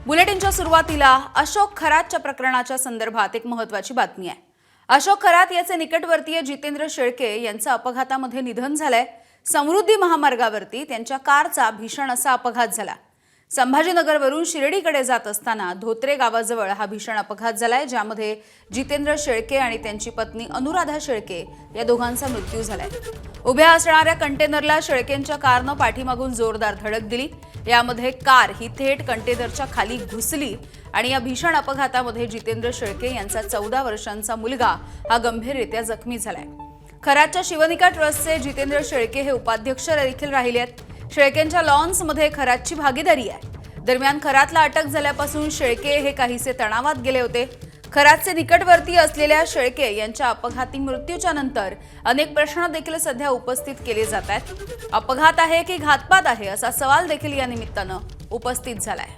बुलेटिनच्या सुरुवातीला अशोक खरातच्या प्रकरणाच्या संदर्भात एक महत्त्वाची बातमी आहे। अशोक खरात याचे निकटवर्तीय जितेंद्र शेळके यांचं अपघातामध्ये निधन झालंय। समृद्धी महामार्गावरती त्यांच्या कारचा भीषण असा अपघात झाला। संभाजीनगरवरून शिर्डीकडे जात असताना धोत्रे गावाजवळ हा भीषण अपघात झालाय, ज्यामध्ये जितेंद्र शेळके आणि त्यांची पत्नी अनुराधा शेळके या दोघांचा मृत्यू झालाय। उभ्या असणाऱ्या कंटेनरला शेळकेंच्या कारनं पाठीमागून जोरदार धडक दिली। यामध्ये कार ही थेट कंटेनरच्या खाली घुसली आणि या भीषण अपघातामध्ये जितेंद्र शेळके यांचा 14 वर्षांचा मुलगा हा गंभीररित्या जखमी झालाय। खरातच्या शिवनिका ट्रस्टचे जितेंद्र शेळके हे उपाध्यक्ष देखील राहिले आहेत। शेळकेंच्या लॉन्समध्ये खरातची भागीदारी आहे। दरम्यान खरातला अटक झाल्यापासून शेळके हे काहीसे तणावात गेले होते। खरातचे निकटवर्तीय असलेल्या शेळके यांच्या अपघाती मृत्यूच्या नंतर अनेक प्रश्न देखील सध्या उपस्थित केले जात आहेत। अपघात आहे की घातपात आहे असा सवाल देखील या निमित्तानं उपस्थित झालाय।